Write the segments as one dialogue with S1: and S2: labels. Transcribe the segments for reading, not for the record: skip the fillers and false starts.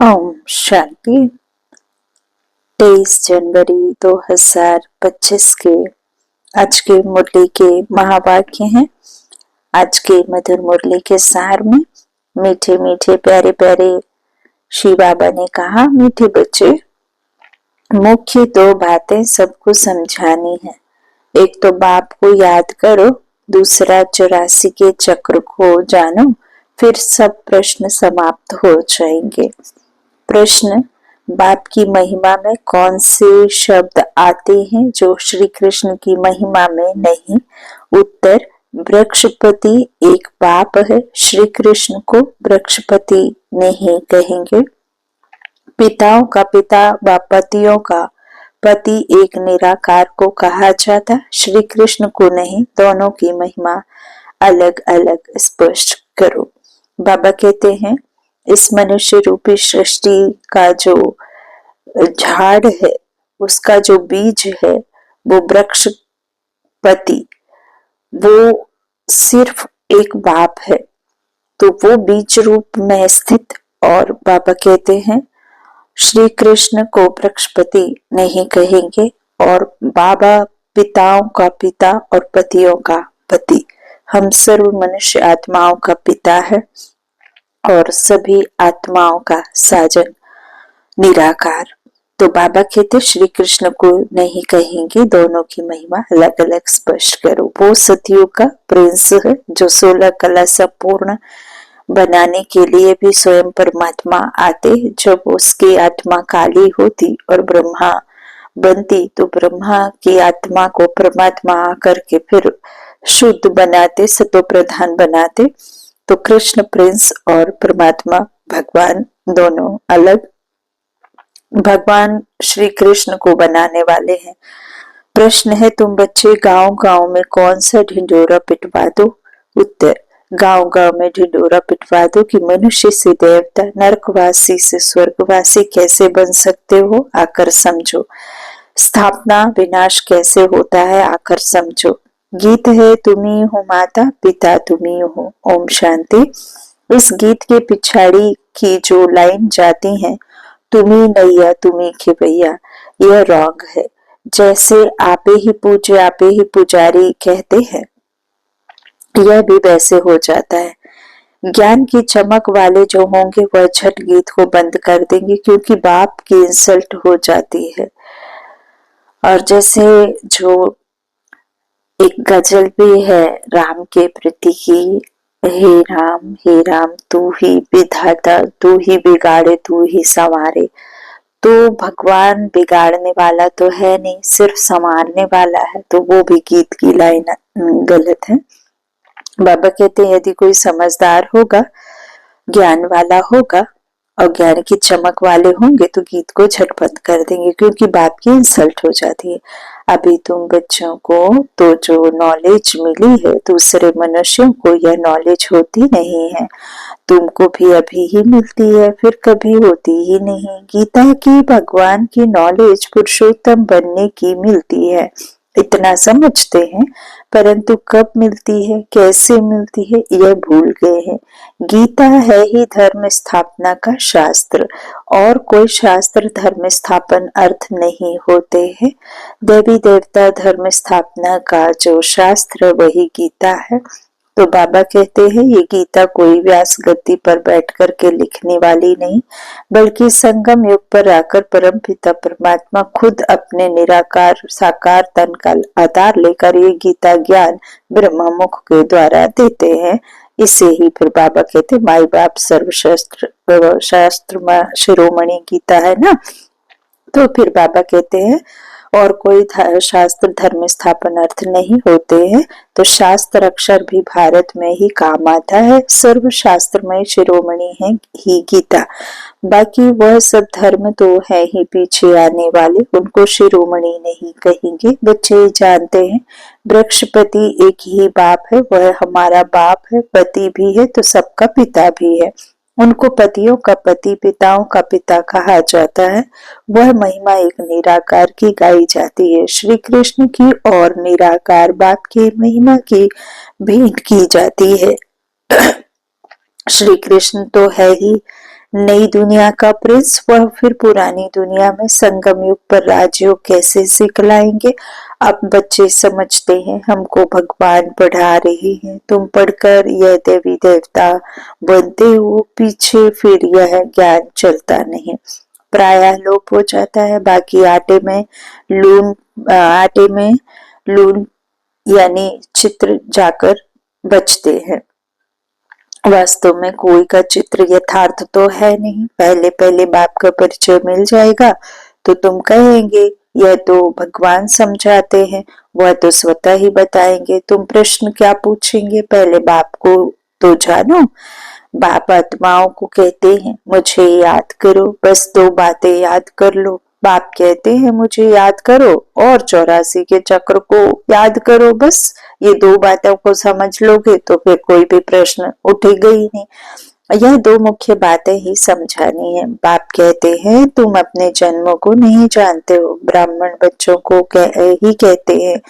S1: ओम शांति। 23 जनवरी 2025 के आज के मुरली के महावाक्य हैं। आज के मधुर मुरली के सार में मीठे मीठे प्यारे प्यारे श्री बाबा ने कहा, मीठे बच्चे, मुख्य दो बातें सबको समझानी है। एक तो बाप को याद करो, दूसरा 84 के चक्र को जानो, फिर सब प्रश्न समाप्त हो जाएंगे। प्रश्न, बाप की महिमा में कौन से शब्द आते हैं जो श्री कृष्ण की महिमा में नहीं? उत्तर, वृक्षपति एक बाप है, श्री कृष्ण को वृक्षपति नहीं कहेंगे। पिताओं का पिता व पतियों का पति एक निराकार को कहा जाता, श्री कृष्ण को नहीं। दोनों की महिमा अलग अलग स्पष्ट करो। बाबा कहते हैं, इस मनुष्य रूपी सृष्टि का जो झाड़ है, उसका जो बीज है, वो वृक्षपति, वो सिर्फ एक बाप है। तो वो बीज रूप में स्थित, और बाबा कहते हैं श्री कृष्ण को वृक्षपति नहीं कहेंगे। और बाबा पिताओं का पिता और पतियों का पति, हम सर्व मनुष्य आत्माओं का पिता है और सभी आत्माओं का साजन निराकार। तो बाबा कहते श्री कृष्ण को नहीं कहेंगे, दोनों की महिमा अलग अलग स्पष्ट करो। वो सतयुग का प्रिंस है जो 16 कला संपूर्ण बनाने के लिए भी स्वयं परमात्मा आते। जब उसकी आत्मा काली होती और ब्रह्मा बनती, तो ब्रह्मा की आत्मा को परमात्मा आकर के फिर शुद्ध बनाते, सतो प्रधान बनाते। तो कृष्ण प्रिंस और परमात्मा भगवान दोनों अलग। भगवान श्री कृष्ण को बनाने वाले हैं। प्रश्न है, तुम बच्चे गांव गांव में कौन सा ढिंढोरा पिटवा दो? उत्तर, गांव गांव में ढिंढोरा पिटवा दो कि मनुष्य से देवता, नरकवासी से स्वर्गवासी कैसे बन सकते हो, आकर समझो। स्थापना विनाश कैसे होता है, आकर समझो। गीत है, तुम्ही हो माता पिता तुम्ही हो। ओम शांति। इस गीत के पिछाड़ी की जो लाइन जाती है, तुम्ही नैया तुम्ही खिवैया, यह रॉन्ग है। जैसे आपे ही पूज्य आपे ही पुजारी कहते हैं, यह भी वैसे हो जाता है। ज्ञान की चमक वाले जो होंगे वह झट गीत को बंद कर देंगे, क्योंकि बाप की इंसल्ट हो जाती है। और जैसे जो एक गजल भी है राम के प्रति की, हे राम तू ही विधाता, तू ही बिगाड़े तू ही संवारे। तो भगवान बिगाड़ने वाला तो है नहीं, सिर्फ संवारने वाला है। तो वो भी गीत की लाइन गलत है। बाबा कहते हैं, यदि कोई समझदार होगा, ज्ञान वाला होगा और ज्ञान की चमक वाले होंगे, तो गीत को झटपट कर देंगे, क्योंकि बाप की इंसल्ट हो जाती है। अभी तुम बच्चों को तो जो नॉलेज मिली है, दूसरे मनुष्यों को यह नॉलेज होती नहीं है। तुमको भी अभी ही मिलती है, फिर कभी होती ही नहीं। गीता की, भगवान की नॉलेज पुरुषोत्तम बनने की मिलती है, इतना समझते हैं, परंतु कब मिलती है, कैसे मिलती है, यह भूल गए हैं। गीता है ही धर्म स्थापना का शास्त्र, और कोई शास्त्र धर्म स्थापन अर्थ नहीं होते हैं। देवी देवता धर्म स्थापना का जो शास्त्र वही गीता है। तो बाबा कहते हैं, ये गीता कोई व्यास गद्दी पर बैठ कर के लिखने वाली नहीं, बल्कि संगम युग पर आकर परम पिता परमात्मा खुद अपने निराकार साकार तन का आधार लेकर ये गीता ज्ञान ब्रह्म मुख के द्वारा देते हैं। इसे ही फिर बाबा कहते, माई बाप सर्वशास्त्र शास्त्र शिरोमणि गीता है ना। तो फिर बाबा कहते हैं, और कोई शास्त्र धर्म स्थापन अर्थ नहीं होते हैं। तो शास्त्र अक्षर भी भारत में ही काम आता है। सर्व शास्त्र में शिरोमणि है ही गीता। बाकी वह सब धर्म तो है ही पीछे आने वाले, उनको शिरोमणि नहीं कहेंगे। बच्चे जानते हैं, वृक्षपति एक ही बाप है, वह हमारा बाप है, पति भी है, तो सबका पिता भी है। उनको पतियों का पति पिताओं का पिता कहा जाता है। वह महिमा एक निराकार की गाई जाती है। श्री कृष्ण की और निराकार बाप की महिमा की भेंट की जाती है। श्री कृष्ण तो है ही नई दुनिया का प्रिंस वह फिर पुरानी दुनिया में संगम युग पर राजयोग कैसे सिखलाएंगे। अब बच्चे समझते हैं हमको भगवान पढ़ा रहे हैं, तुम पढ़कर यह देवी देवता बनते हो, पीछे फिर यह ज्ञान चलता नहीं, प्रायः लोप हो जाता है। बाकी आटे में लून यानी चित्र जाकर बचते हैं। वास्तव में कोई का चित्र यथार्थ तो है नहीं। पहले पहले बाप का परिचय मिल जाएगा तो तुम कहेंगे यह तो भगवान समझाते हैं, वह तो स्वतः ही बताएंगे। तुम प्रश्न क्या पूछेंगे, पहले बाप को तो जानो। बाप आत्माओं को कहते हैं मुझे याद करो, बस 2 बातें याद कर लो। बाप कहते हैं मुझे याद करो और 84 के चक्र को याद करो। बस ये 2 बातों को समझ लोगे तो फिर कोई भी प्रश्न उठेगा ही नहीं। यह 2 मुख्य बातें ही समझानी है। बाप कहते हैं तुम अपने जन्मों को नहीं जानते हो, ब्राह्मण बच्चों को ही कहते हैं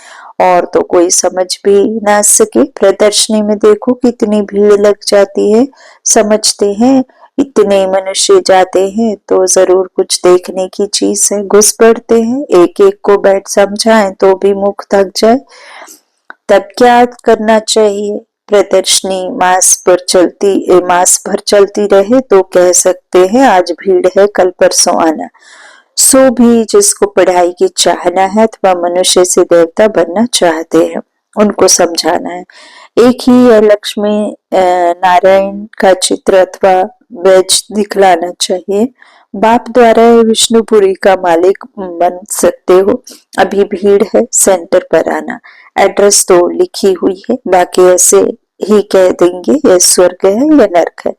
S1: और तो कोई समझ भी ना सके। प्रदर्शनी में देखो कितनी भीड़ लग जाती है, समझते हैं इतने मनुष्य जाते हैं तो जरूर कुछ देखने की चीज है। घुस पड़ते हैं, एक एक को बैठ समझाएं तो भी मुख थक जाए। तब क्या करना चाहिए, प्रदर्शनी मास भर चलती रहे तो कह सकते हैं आज भीड़ है कल परसों आना। सो भी जिसको पढ़ाई की चाहना है अथवा मनुष्य से देवता बनना चाहते हैं उनको समझाना है। एक ही है लक्ष्मी नारायण का चित्र अथवा बैज दिखलाना चाहिए। बाप द्वारा विष्णुपुरी का मालिक बन सकते हो। अभी भीड़ है, सेंटर पर आना। एड्रेस तो लिखी हुई है, बाकी ऐसे ही कह देंगे यह स्वर्ग है या नरक है।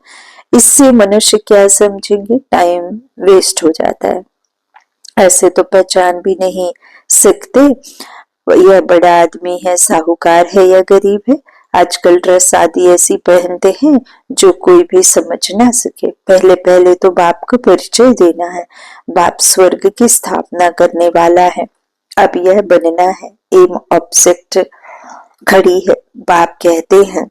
S1: इससे मनुष्य क्या समझेंगे, टाइम वेस्ट हो जाता है। ऐसे तो पहचान भी नहीं सकते यह बड़ा आदमी है, साहूकार है या गरीब है। आजकल ड्रेस आदि ऐसी पहनते हैं जो कोई भी समझ ना सके। पहले पहले तो बाप को परिचय देना है। बाप स्वर्ग की स्थापना करने वाला है, अब यह बनना है। एम ऑब्जेक्ट खड़ी है। बाप कहते हैं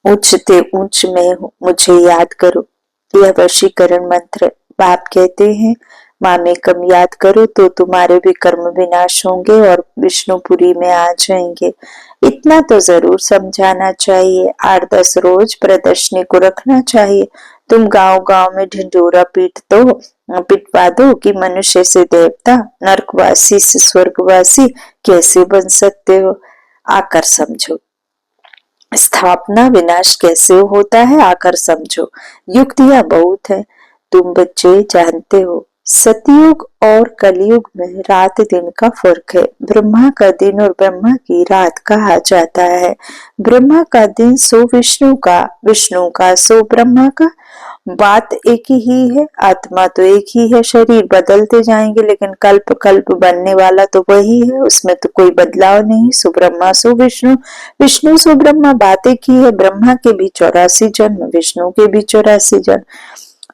S1: ऊंचते ऊंच में हूँ, मुझे याद करो, यह वशीकरण मंत्र। बाप कहते हैं मामे कम याद करो तो तुम्हारे भी कर्म विनाश होंगे और विष्णुपुरी में आ जाएंगे। इतना तो जरूर समझाना चाहिए। 8-10 रोज प्रदर्शनी को रखना चाहिए। तुम गांव गांव में ढिंढोरा पिटवा दो कि मनुष्य से देवता, नरकवासी से स्वर्गवासी कैसे बन सकते हो, आकर समझो। स्थापना विनाश कैसे होता है आकर समझो। युक्तियां बहुत है, तुम बच्चे जानते हो। सतयुग और कलयुग में रात दिन का फर्क है। ब्रह्मा का दिन और ब्रह्मा की रात कहा जाता है। ब्रह्मा का दिन सो विष्णु का, विष्णु का सो ब्रह्मा का। बात एक ही है, आत्मा तो एक ही है। शरीर बदलते जाएंगे लेकिन कल्प कल्प बनने वाला तो वही है, उसमें तो कोई बदलाव नहीं। सो ब्रह्मा सो विष्णु, विष्णु सो ब्रह्मा, बात एक ही है। ब्रह्मा के भी 84 जन्म, विष्णु के भी 84 जन्म,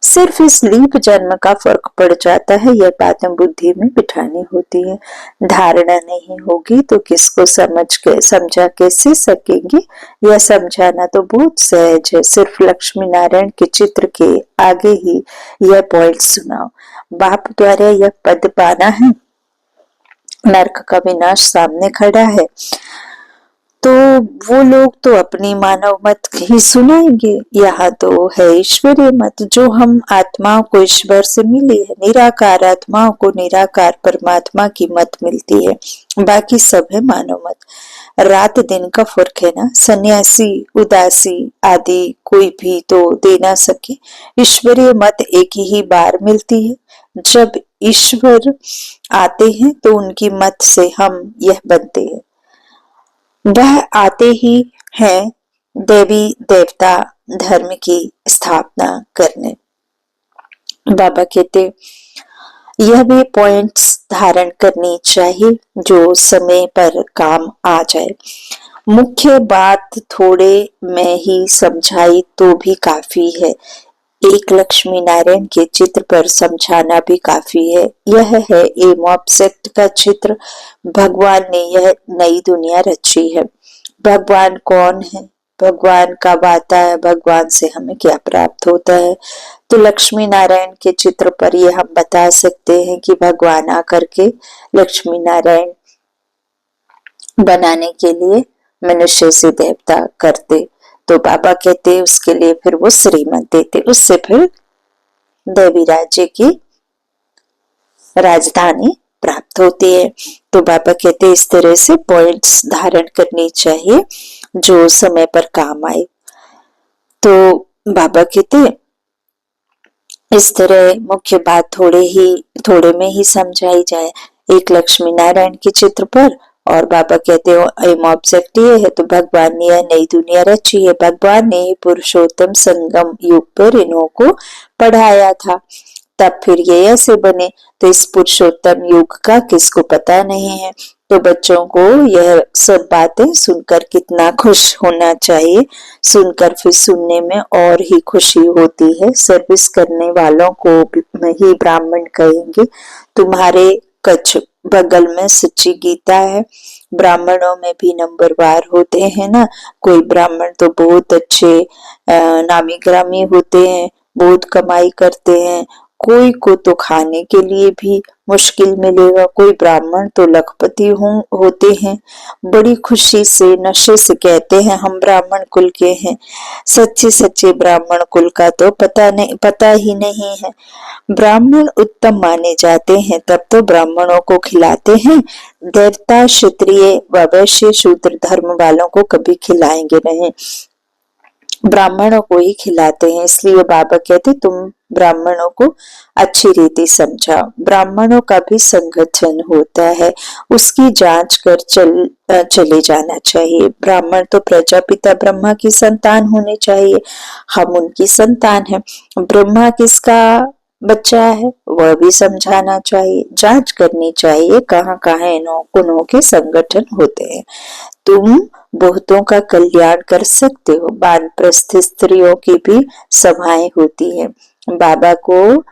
S1: सिर्फ इस लीप जन्म का फर्क पड़ जाता है। यह बातें बुद्धि में बिठानी होती है। धारणा नहीं होगी तो किसको समझा कैसे सकेंगे। यह समझाना तो बहुत सहज है, सिर्फ लक्ष्मी नारायण के चित्र के आगे ही यह पॉइंट सुनाओ। बाप द्वारा यह पद पाना है, नरक का विनाश सामने खड़ा है तो वो लोग तो अपनी मानव मत ही सुनाएंगे। यहाँ तो है ईश्वरीय मत, जो हम आत्माओं को ईश्वर से मिली है। निराकार आत्माओं को निराकार परमात्मा की मत मिलती है, बाकी सब है मानव मत। रात दिन का फर्क है ना। सन्यासी उदासी आदि कोई भी तो दे ना सके। ईश्वरीय मत एक ही बार मिलती है। जब ईश्वर आते हैं तो उनकी मत से हम यह बनते हैं। वह आते ही हैं देवी देवता धर्म की स्थापना करने। बाबा कहते यह भी पॉइंट्स धारण करनी चाहिए जो समय पर काम आ जाए। मुख्य बात थोड़े में ही समझाई तो भी काफी है। एक लक्ष्मी नारायण के चित्र पर समझाना भी काफी है। यह है एम ऑब्जेक्ट का चित्र। भगवान ने यह नई दुनिया रची है। भगवान कौन है, भगवान कब आता है, भगवान से हमें क्या प्राप्त होता है। तो लक्ष्मी नारायण के चित्र पर ये हम बता सकते हैं कि भगवान आकर के लक्ष्मी नारायण बनाने के लिए मनुष्य से देवता करते। तो बाबा कहते उसके लिए फिर वो श्रीमत देते, उससे फिर देवी राज्य की राजधानी प्राप्त होती है। तो बाबा कहते इस तरह से पॉइंट्स धारण करनी चाहिए जो समय पर काम आए। तो बाबा कहते इस तरह मुख्य बात थोड़े में ही समझाई जाए। एक लक्ष्मी नारायण के चित्र पर, और बाबा कहते हो एम ऑब्जेक्ट ये है, तो भगवान ने यह नई दुनिया रची है, भगवान ने पुरुषोत्तम संगम युग पर इन्हों को पढ़ाया था, तब फिर ये ऐसे बने। तो इस पुरुषोत्तम युग का किसको पता नहीं है। तो बच्चों को यह सब बातें सुनकर कितना खुश होना चाहिए, सुनकर फिर सुनने में और ही खुशी होती है। सर्विस करने वालों को ही ब्राह्मण कहेंगे। तुम्हारे कच्छ बगल में सच्ची गीता है। ब्राह्मणों में भी नंबरवार होते हैं ना, कोई ब्राह्मण तो बहुत अच्छे नामी ग्रामी होते हैं, बहुत कमाई करते हैं, कोई को तो खाने के लिए भी मुश्किल मिलेगा, कोई ब्राह्मण तो लखपति होते हैं, बड़ी खुशी से नशे से कहते हैं हम ब्राह्मण कुल के हैं। सच्चे सच्चे ब्राह्मण कुल का तो पता ही नहीं है। ब्राह्मण उत्तम माने जाते हैं, तब तो ब्राह्मणों को खिलाते हैं। देवता क्षत्रिय व वैश्य शूद्र धर्म वालों को कभी खिलाएंगे नहीं, ब्राह्मणों को ही खिलाते हैं। इसलिए बाबा कहते तुम ब्राह्मणों को अच्छी रीति समझाओ। ब्राह्मणों का भी संगठन होता है, उसकी जांच कर चले जाना चाहिए। ब्राह्मण तो प्रजापिता ब्रह्मा की संतान होने चाहिए, हम उनकी संतान हैं। ब्रह्मा किसका बच्चा है वह भी समझाना चाहिए, जांच करनी चाहिए कहाँ कहाँ इन्हों के संगठन होते हैं। तुम बहुतों का कल्याण कर सकते हो। वानप्रस्थ स्त्रियों की भी सभाएं होती है। बाबा को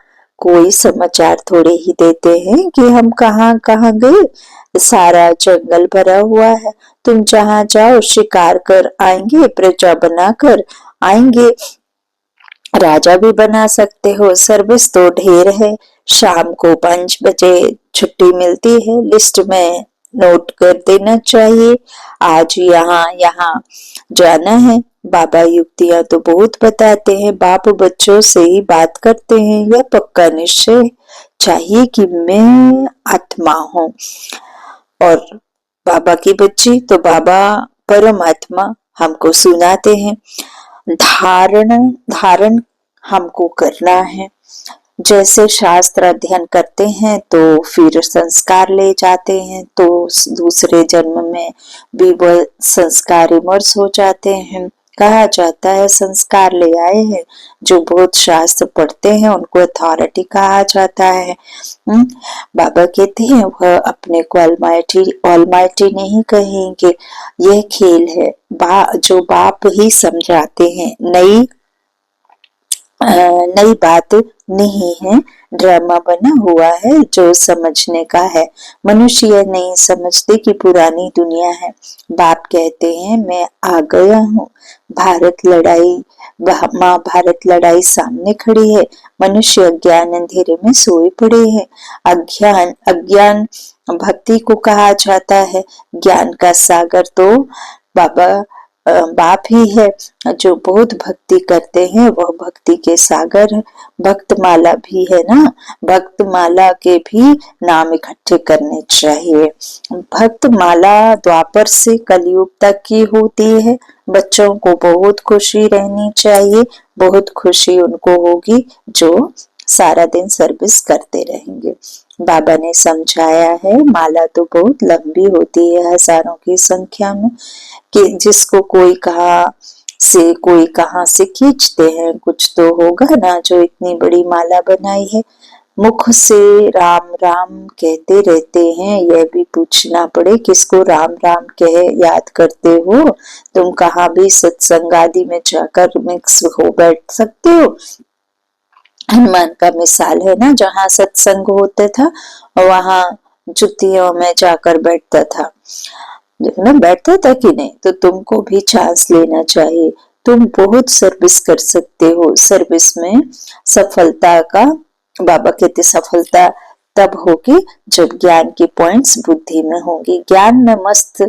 S1: कोई समाचार थोड़े ही देते हैं कि हम कहाँ कहाँ गए, सारा जंगल भरा हुआ है, तुम जहाँ जाओ शिकार कर आएंगे, प्रजा बनाकर आएंगे, राजा भी बना सकते हो। सर्विस तो ढेर है। शाम को 5 बजे छुट्टी मिलती है, लिस्ट में नोट कर देना चाहिए, आज यहाँ यहाँ जाना है। बाबा युक्तियां तो बहुत बताते हैं, बाप बच्चों से ही बात करते हैं। यह पक्का निश्चय चाहिए कि मैं आत्मा हूँ और बाबा की बच्ची, तो बाबा परमात्मा हमको सुनाते हैं। धारण हमको करना है। जैसे शास्त्र अध्ययन करते हैं तो फिर संस्कार ले जाते हैं, तो दूसरे जन्म में भी वह संस्कार इमर्स हो जाते हैं। कहा जाता है संस्कार ले आए हैं, जो बहुत शास्त्र पढ़ते हैं उनको अथॉरिटी कहा जाता है। बाबा कहते हैं वह अपने को ऑलमाइटी नहीं कहेंगे, यह खेल है। जो बाप ही समझाते हैं, नई बात नहीं है, ड्रामा बना हुआ है जो समझने का है। मनुष्य यह नहीं समझते कि पुरानी दुनिया है। बाप कहते हैं मैं आ गया हूँ। महाभारत लड़ाई सामने खड़ी है। मनुष्य अज्ञान अंधेरे में सोए पड़े हैं। अज्ञान भक्ति को कहा जाता है। ज्ञान का सागर तो बाप ही है। जो बहुत भक्ति करते हैं वह भक्ति के सागर है। भक्त माला भी है ना, भक्त माला के भी नाम इकट्ठे करने चाहिए। भक्त माला द्वापर से कलयुग तक की होती है। बच्चों को बहुत खुशी रहनी चाहिए, बहुत खुशी उनको होगी जो सारा दिन सर्विस करते रहेंगे। बाबा ने समझाया है माला तो बहुत लंबी होती है, हजारों की संख्या में, कि जिसको कोई कहाँ से खींचते हैं। कुछ तो होगा ना जो इतनी बड़ी माला बनाई है। मुख से राम राम कहते रहते हैं, यह भी पूछना पड़े किसको राम राम कहे याद करते हो। तुम कहाँ भी सत्संग आदि में जाकर मिक्स हो बैठ सकते हो। हनुमान का मिसाल है ना, जहाँ सत्संग होता था वहां जुतियों में जाकर बैठता था। देखना बैठता था कि नहीं, तो तुमको भी चांस लेना चाहिए। तुम बहुत सर्विस कर सकते हो। सर्विस में सफलता का, बाबा कहते सफलता तब होगी जब ज्ञान के पॉइंट्स बुद्धि में होंगे, ज्ञान में मस्त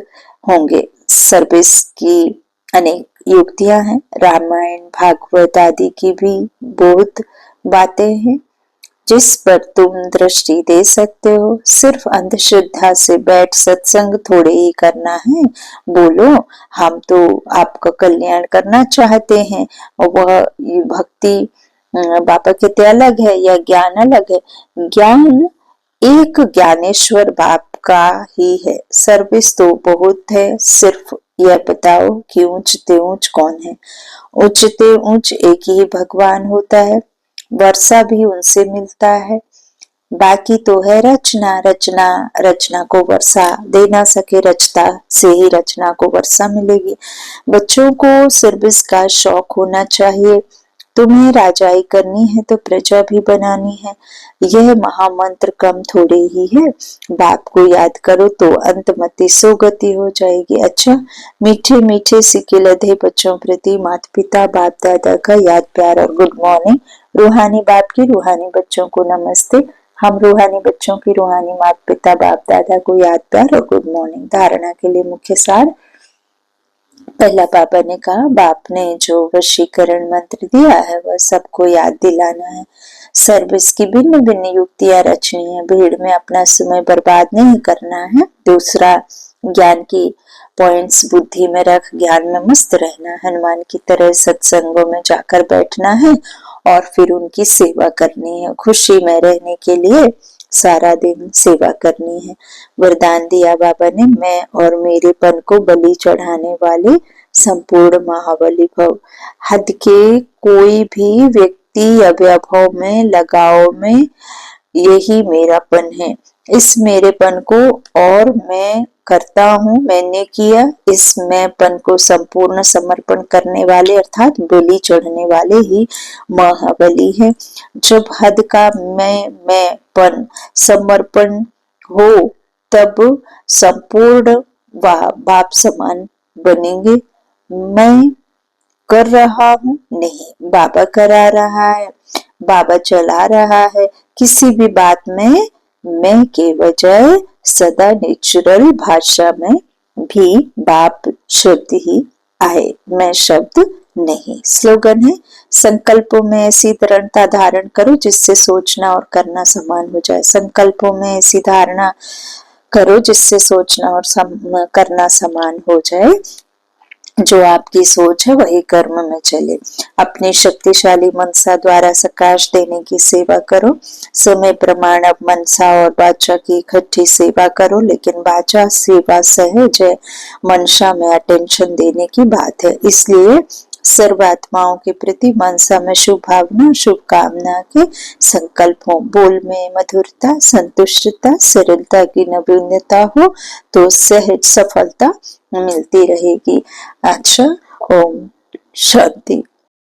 S1: होंगे। सर्विस की अनेक युक्तियां हैं, रामायण भागवत आदि की भी बहुत बातें हैं जिस पर तुम दृष्टि दे सकते हो। सिर्फ अंधश्रद्धा से बैठ सत्संग थोड़े ही करना है। बोलो हम तो आपका कल्याण करना चाहते हैं, और वह भक्ति बाबा कहते अलग है या ज्ञान अलग है। ज्ञान एक ज्ञानेश्वर बाप का ही है। सर्विस तो बहुत है। सिर्फ यह बताओ कि ऊंचते ऊंच कौन है। ऊंचते ऊंच एक ही भगवान होता है। वर्षा भी उनसे मिलता है। बाकी तो है रचना। रचना रचना को वर्षा दे ना सके, रचता से ही रचना को वर्षा मिलेगी। बच्चों को सर्विस का शौक होना चाहिए। तुम्हें राजाई करनी है तो प्रजा भी बनानी है। यह महामंत्र कम थोड़े ही है। बाप को याद करो तो अंतमति सोगति हो जाएगी। अच्छा, मीठे मीठे सिके लधे बच्चों प्रति माता पिता बाप दादा का याद प्यार और गुड मॉर्निंग। रूहानी बाप की रूहानी बच्चों को नमस्ते। हम रूहानी बच्चों की रूहानी माता पिता बाप दादा को याद प्यार और गुड मॉर्निंग। धारणा के लिए मुख्य सार। पहला बाबा ने कहा, बाप ने जो वशीकरण मंत्र दिया है वह सबको याद दिलाना है। सर्विस की भिन्न भिन्न युक्तियां रचनी है। भीड़ में अपना समय बर्बाद नहीं करना है। दूसरा, ज्ञान की पॉइंट्स बुद्धि में रख ज्ञान में मस्त रहना। हनुमान की तरह सत्संगों में जाकर बैठना है और फिर उनकी सेवा करनी है। खुशी में रहने के लिए सारा दिन सेवा करनी है। वरदान दिया बाबा ने, मैं और मेरेपन को बलि चढ़ाने वाले संपूर्ण महाबली भव। हद के कोई भी व्यक्ति या वैभव में लगाव में यही मेरापन है। इस मेरेपन को और मैं करता हूँ, मैंने किया, इस मैंपन को संपूर्ण समर्पण करने वाले अर्थात बलि चढ़ने वाले ही महाबली है। जब हद का मैंपन समर्पण हो तब संपूर्ण बाप समान बनेंगे। मैं कर रहा हूँ नहीं, बाबा करा रहा है, बाबा चला रहा है। किसी भी बात में मैं के बजाय सदा नेचुरल भाषा में भी बाप शब्द ही आए, मैं शब्द नहीं। स्लोगन है, संकल्पों में ऐसी दृढ़ता धारण करो जिससे सोचना और करना समान हो जाए। संकल्पों में ऐसी धारणा करो जिससे सोचना और करना समान हो जाए। जो आपकी सोच है वही कर्म में चले। अपनी शक्तिशाली मनसा द्वारा सकाश देने की सेवा करो। समय प्रमाण अब मनसा और बाचा की इकट्ठी सेवा करो, लेकिन बाचा सेवा सहज है, मनसा में अटेंशन देने की बात है। इसलिए सर्वात्माओं के प्रति मनसा में शुभ भावना शुभकामना के संकल्प हो। बोल में मधुरता संतुष्टता सरलता की नवीनता हो तो सहज सफलता मिलती रहेगी। अच्छा, ओम शांति।